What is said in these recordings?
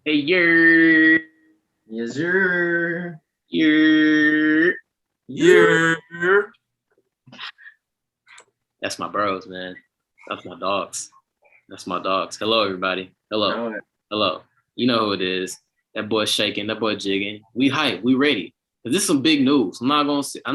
Hey, yer, Yes, sir. yer. Yeah. That's my bros, man. That's my dogs. That's my dogs. Hello, everybody. Hello. Know it. Hello. You know who it is. That boy shaking. That boy jigging. We hype. We ready. Cause this is some big news. I'm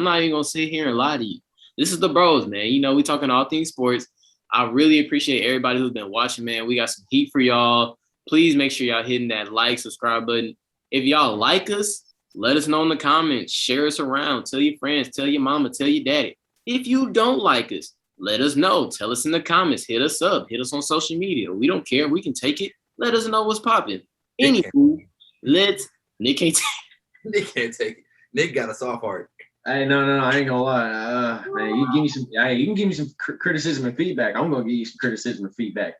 not even gonna sit here and lie to you. This is the bros, man. You know, we talking all things sports. I really appreciate everybody who's been watching, man. We got some heat for y'all. Please make sure y'all hitting that like, subscribe button. If y'all like us, let us know in the comments. Share us around. Tell your friends. Tell your mama. Tell your daddy. If you don't like us, let us know. Tell us in the comments. Hit us up. Hit us on social media. We don't care. We can take it. Let us know what's popping. Anywho, Nick can't take Nick can't take it. Nick got a soft heart. Hey, no, I ain't gonna lie. Man, you can give me some criticism and feedback. I'm gonna give you some criticism and feedback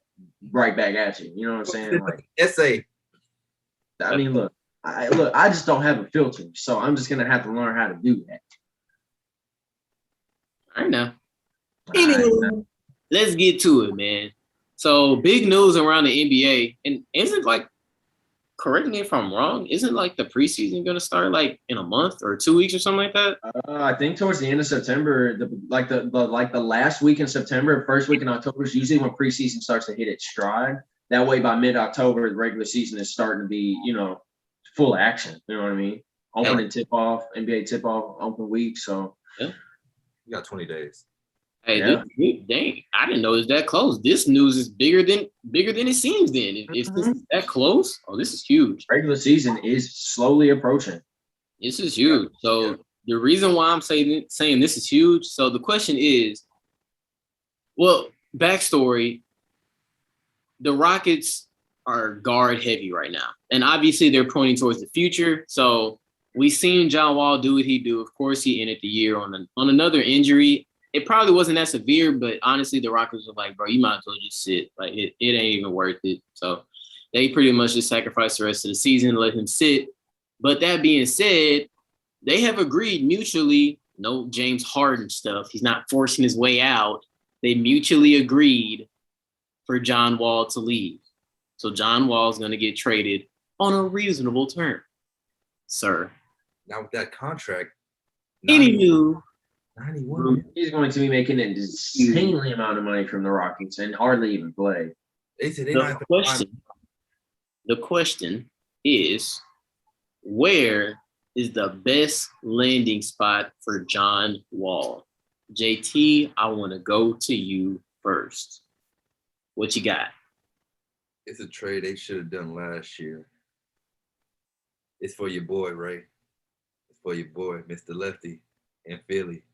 right back at you. You know what I'm saying? Like, Essay. I mean, look, I just don't have a filter, so I'm just gonna have to learn how to do that. I know. Anywho, let's get to it, man. So big news around the NBA, and isn't like, correct me if I'm wrong, isn't like the preseason gonna start like in a month or 2 weeks or something like that? I think towards the end of September, the last week in September, first week in October is usually when preseason starts to hit its stride. That way, by mid-October, the regular season is starting to be, full action. You know what I mean? Opening tip-off, NBA tip-off, open week. So, You got 20 days. Hey, Yeah. dang, I didn't know it's that close. This news is bigger than it seems then. If this is that close, oh, this is huge. regular season is slowly approaching. This is huge. So the reason why I'm saying this is huge, so the question is, well, backstory, the Rockets are guard heavy right now. And obviously they're pointing towards the future. So we seen John Wall do what he do. Of course, he ended the year on another injury. It probably wasn't that severe, but honestly, the Rockets were like, bro, you might as well just sit. Like, it ain't even worth it. So they pretty much just sacrificed the rest of the season, let him sit. But that being said, they have agreed mutually, no James Harden stuff. He's not forcing his way out. They mutually agreed for John Wall to leave. So John Wall is going to get traded on a reasonable term, sir. Now with that contract, Anywho, 91. He's going to be making an insanely amount of money from the Rockets and hardly even play. They said they the question is, where is the best landing spot for John Wall? JT, I want to go to you first. What you got? It's a trade they should have done last year. It's for your boy, Ray. It's for your boy, Mr. Lefty, in Philly.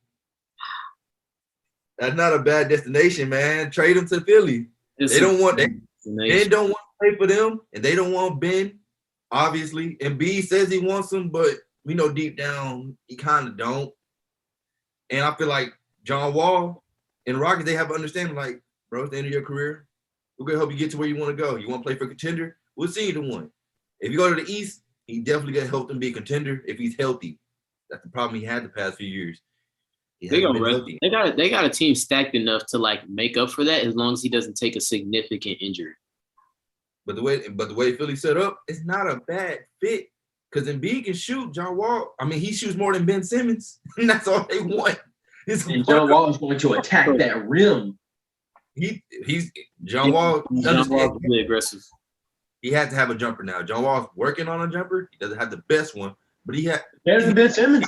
That's not a bad destination, man. Trade him to Philly. Ben don't want to play for them, and they don't want Ben, obviously. And B says he wants him, but we know deep down he kind of don't. And I feel like John Wall and Rockets, they have an understanding, like, bro, it's the end of your career. We're going to help you get to where you want to go. You want to play for a contender? We'll see you to one. If you go to the East, he definitely going to help them be a contender if he's healthy. That's the problem he had the past few years. They got a team stacked enough to like make up for that as long as he doesn't take a significant injury. But the way Philly set up, it's not a bad fit. Because Embiid can shoot. John Wall, I mean, he shoots more than Ben Simmons. And that's all they want. And John Wall is going to attack that rim. John Wall is really aggressive. He had to have a jumper now. John Wall's working on a jumper. He doesn't have the best one, but better than Ben Simmons.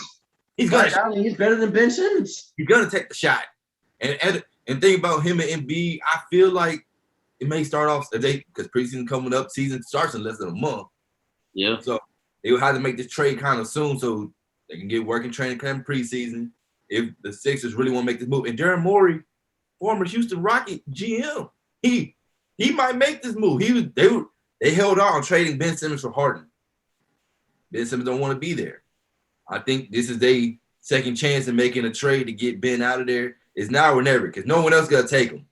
He's better than Ben Simmons. He's gonna take the shot. And think about him and Embiid. I feel like it may start off because preseason coming up, season starts in less than a month. Yeah. So they will have to make this trade kind of soon so they can get working training camp preseason. If the Sixers really want to make this move, and Darren Morey, former Houston Rocket GM, he might make this move. They held on trading Ben Simmons for Harden. Ben Simmons don't want to be there. I think this is their second chance in making a trade to get Ben out of there. It's now or never because no one else got to take him.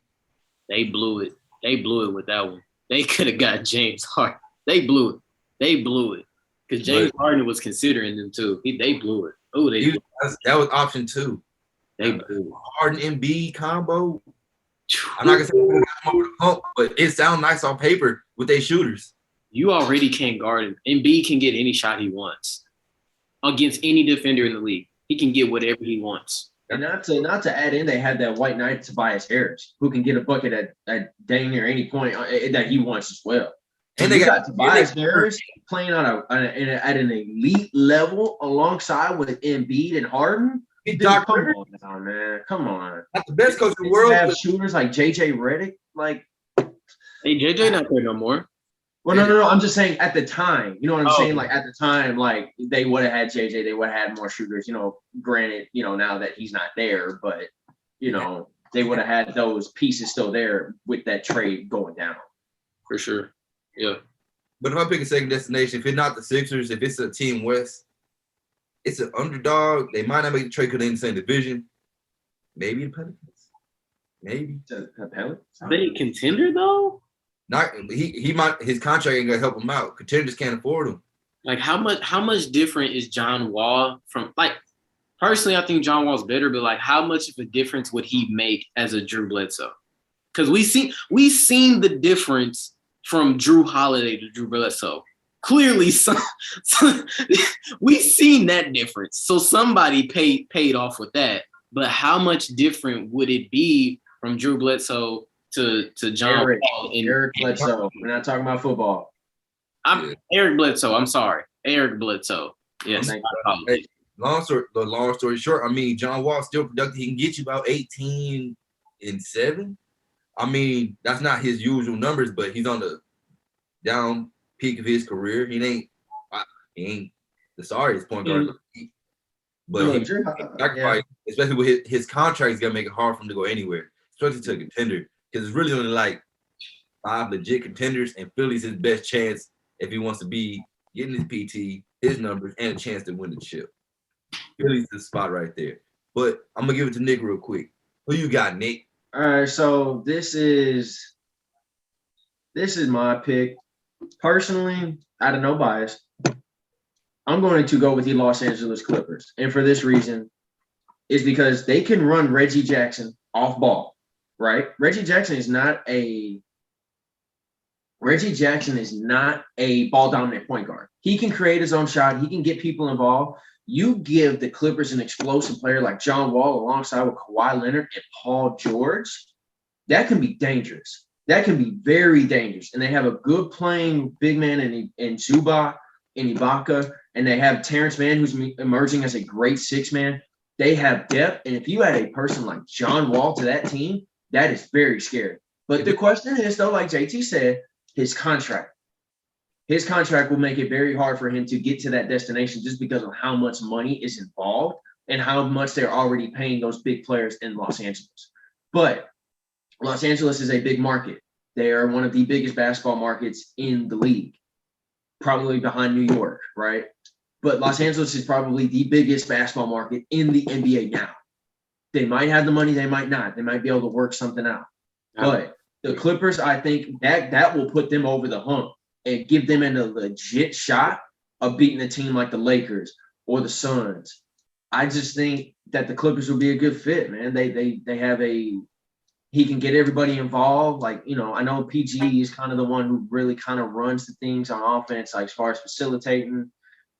They blew it. They blew it with that one. They could have got James Harden. They blew it. Because James Harden was considering them too. They blew it. Oh, that was option 2. They blew it. Harden Embiid combo. I'm not gonna say over the hump, but it sounds nice on paper with their shooters. you already can't guard him. Embiid can get any shot he wants against any defender in the league. He can get whatever he wants. And not to add in, they had that white knight Tobias Harris, who can get a bucket at dang near any point that he wants as well. And they got Tobias Harris playing at an elite level alongside with Embiid and Harden. Come on now, man. Come on. That's the best coach in the world. Have shooters like JJ Redick. Like, hey, JJ not there no more. Well, no. I'm just saying at the time. You know what I'm saying? Like at the time, like they would have had JJ. They would have had more shooters. You know, granted, you know, now that he's not there, but you know, they would have had those pieces still there with that trade going down. For sure. Yeah. But if I pick a second destination, if it's not the Sixers, if it's a Team West, it's an underdog. They might not make the trade because they're in the same division. Maybe the Pelicans. Maybe the Pelicans. Are they a contender though? Not he might his contract ain't gonna help him out. Contenders can't afford him. Like how much different is John Wall from like personally I think John Wall's better, but like how much of a difference would he make as a Drew Bledsoe? Because we seen the difference from Drew Holiday to Drew Bledsoe. Clearly we've seen that difference. So somebody paid off with that. But how much different would it be from Drew Bledsoe to John Wall? Eric Bledsoe. We're not talking about football. Eric Bledsoe. I'm sorry. Eric Bledsoe. Yes. Hey, long story short, I mean, John Wall still productive. He can get you about 18 and 7. I mean, that's not his usual numbers, but he's on the down peak of his career. He ain't the sorriest point guard. But especially with his contract, is gonna make it hard for him to go anywhere, especially to a contender. Because it's really only like 5 legit contenders, and Philly's his best chance if he wants to be getting his PT, his numbers, and a chance to win the chip. Philly's the spot right there. But I'm gonna give it to Nick real quick. Who you got, Nick? All right, so this is my pick. Personally, out of no bias, I'm going to go with the Los Angeles Clippers. And for this reason is because they can run Reggie Jackson off ball, right? Reggie Jackson is not a ball dominant point guard. He can create his own shot. He can get people involved. You give the Clippers an explosive player like John Wall alongside with Kawhi Leonard and Paul George, that can be dangerous. That can be very dangerous. And they have a good playing big man in Zubac, in Ibaka, and they have Terrence Mann, who's emerging as a great 6-man. They have depth. And if you add a person like John Wall to that team, that is very scary. But the question is, though, like JT said, his contract. His contract will make it very hard for him to get to that destination just because of how much money is involved and how much they're already paying those big players in Los Angeles. But Los Angeles is a big market. They are one of the biggest basketball markets in the league, probably behind New York, right? But Los Angeles is probably the biggest basketball market in the NBA now. They might have the money, they might not. They might be able to work something out. But the Clippers, I think that will put them over the hump and give them a legit shot of beating a team like the Lakers or the Suns. I just think that the Clippers will be a good fit, man. They have he can get everybody involved. Like, you know, I know PG is kind of the one who really kind of runs the things on offense, like as far as facilitating.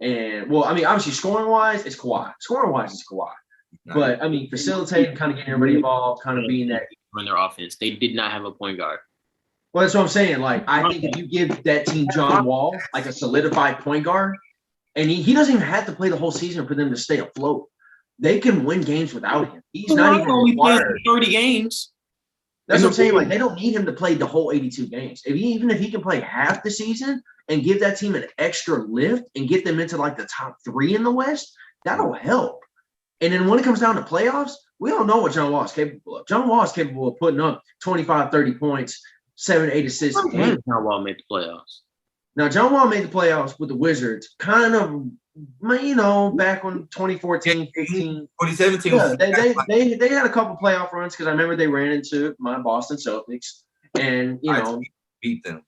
And, well, I mean, obviously scoring-wise, it's Kawhi. Scoring-wise, it's Kawhi. But, I mean, facilitating, kind of getting everybody involved, kind of being that. Run their offense. They did not have a point guard. Well, that's what I'm saying. Like, I think if you give that team John Wall, like a solidified point guard, and he doesn't even have to play the whole season for them to stay afloat. They can win games without him. He's not even required. 30 games. That's what I'm saying. Like, they don't need him to play the whole 82 games. Even if he can play half the season and give that team an extra lift and get them into like the top 3 in the West, that'll help. And then when it comes down to playoffs, we don't know what John Wall is capable of. John Wall is capable of putting up 25, 30 points, 7, 8 assists. John Wall made the playoffs. Now, John Wall made the playoffs with the Wizards, kind of, you know, back when 2014, 15. 2017. Yeah, they had a couple playoff runs because I remember they ran into my Boston Celtics and, you know. Beat them.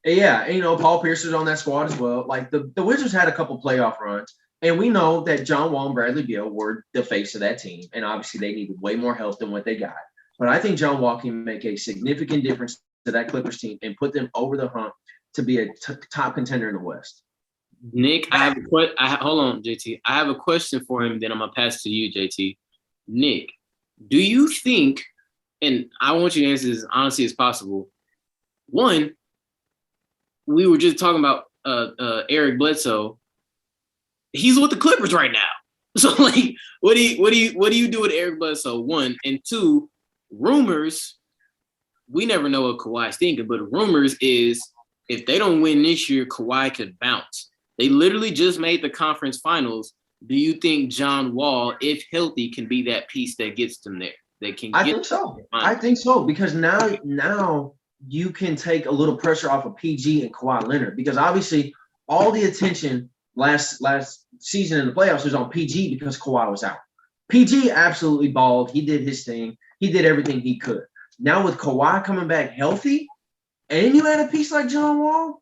Yeah, and, you know, Paul Pierce was on that squad as well. Like, the Wizards had a couple playoff runs. And we know that John Wall and Bradley Beal were the face of that team. And obviously they needed way more help than what they got. But I think John Wall can make a significant difference to that Clippers team and put them over the hump to be a top contender in the West. Nick, hold on, JT. I have a question for him. Then I'm gonna pass to you, JT. Nick, do you think? And I want you to answer this as honestly as possible. One, we were just talking about Eric Bledsoe. He's with the Clippers right now. So like, what do you do with Eric Bledsoe? One, and two, rumors. We never know what Kawhi's thinking, but rumors is if they don't win this year, Kawhi could bounce. They literally just made the conference finals. Do you think John Wall, if healthy, can be that piece that gets them there? I think so. I think so because now you can take a little pressure off of PG and Kawhi Leonard because obviously all the attention last season in the playoffs was on PG because Kawhi was out. PG absolutely balled. He did his thing. He did everything he could. Now with Kawhi coming back healthy, and you add a piece like John Wall,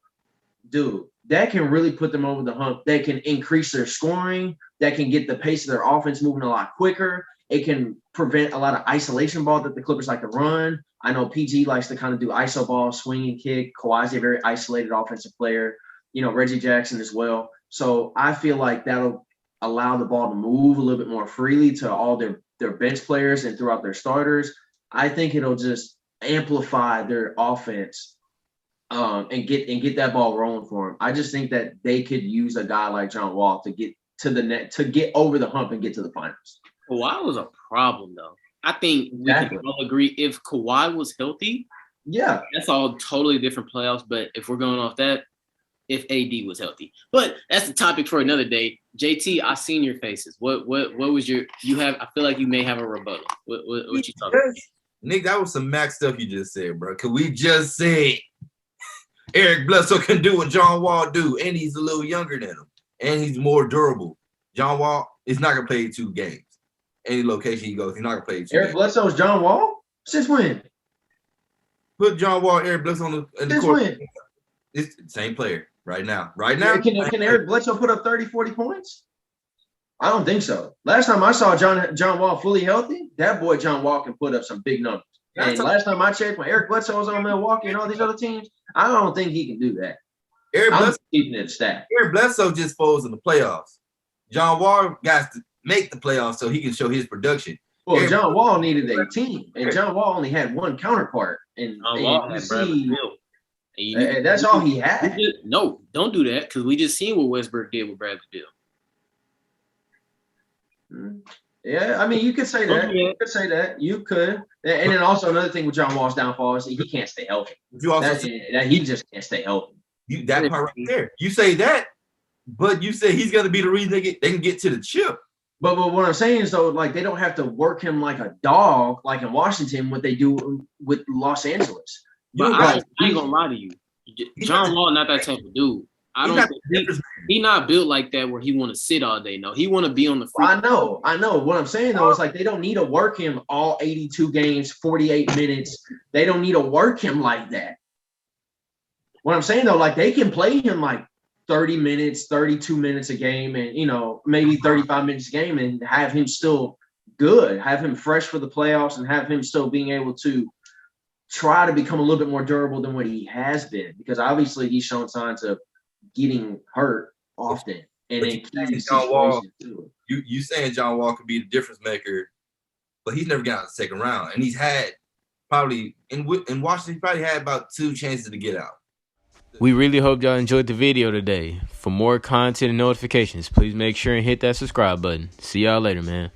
dude, that can really put them over the hump. That can increase their scoring. That can get the pace of their offense moving a lot quicker. It can prevent a lot of isolation ball that the Clippers like to run. I know PG likes to kind of do iso ball, swing and kick. Kawhi's a very isolated offensive player. Reggie Jackson as well. So I feel like that'll allow the ball to move a little bit more freely to all their bench players and throughout their starters. I think it'll just amplify their offense and get that ball rolling for them. I just think that they could use a guy like John Wall to get to the net, to get over the hump and get to the finals. Kawhi was a problem, though. I think we can all agree if Kawhi was healthy, yeah, that's all totally different playoffs. But if we're going off that, if AD was healthy, but that's the topic for another day. JT, I seen your faces. What was you have? I feel like you may have a rebuttal. What you talking about? Nick, that was some max stuff you just said, bro. Cause we just said Eric Bledsoe can do what John Wall do, and he's a little younger than him, and he's more durable. John Wall is not gonna play 2 games. Any location he goes, he's not gonna play 2 games. Eric Bledsoe is John Wall? Since when? Put John Wall, Eric Bledsoe on the court. When? It's the same player right now. Right now. Can Eric Bledsoe put up 30, 40 points? I don't think so. Last time I saw John Wall fully healthy, that boy John Wall can put up some big numbers. And last time I checked, when Eric Bledsoe was on Milwaukee and all these other teams, I don't think he can do that. Eric Bledsoe just falls in the playoffs. John Wall got to make the playoffs so he can show his production. Well, John Wall needed a team, and John Wall only had one counterpart. And that's all he had. No, don't do that because we just seen what Westbrook did with Bradley Beal. Yeah, I mean, you could say that. You could say that. You could. And then also another thing with John Wall's downfall is he can't stay healthy. He just can't stay healthy. That part right there. You say that, but you say he's going to be the reason they can get to the chip. But what I'm saying is, though, like they don't have to work him like a dog, like in Washington, what they do with Los Angeles. But I ain't gonna lie to you, John Wall not that type of dude. I don't think he not built like that where he want to sit all day. No, he want to be on the free. I know. What I'm saying though is like they don't need to work him all 82 games, 48 minutes. They don't need to work him like that. What I'm saying though, like they can play him like 30 minutes, 32 minutes a game, and maybe 35 minutes a game, and have him still good, have him fresh for the playoffs, and have him still being able to try to become a little bit more durable than what he has been, because obviously he's shown signs of getting hurt often. And in key situations too. You saying John Wall could be the difference maker, but he's never got out of the second round, and he's had probably in Washington, he probably had about 2 chances to get out. We really hope y'all enjoyed the video today. For more content and notifications, please make sure and hit that subscribe button. See y'all later, man.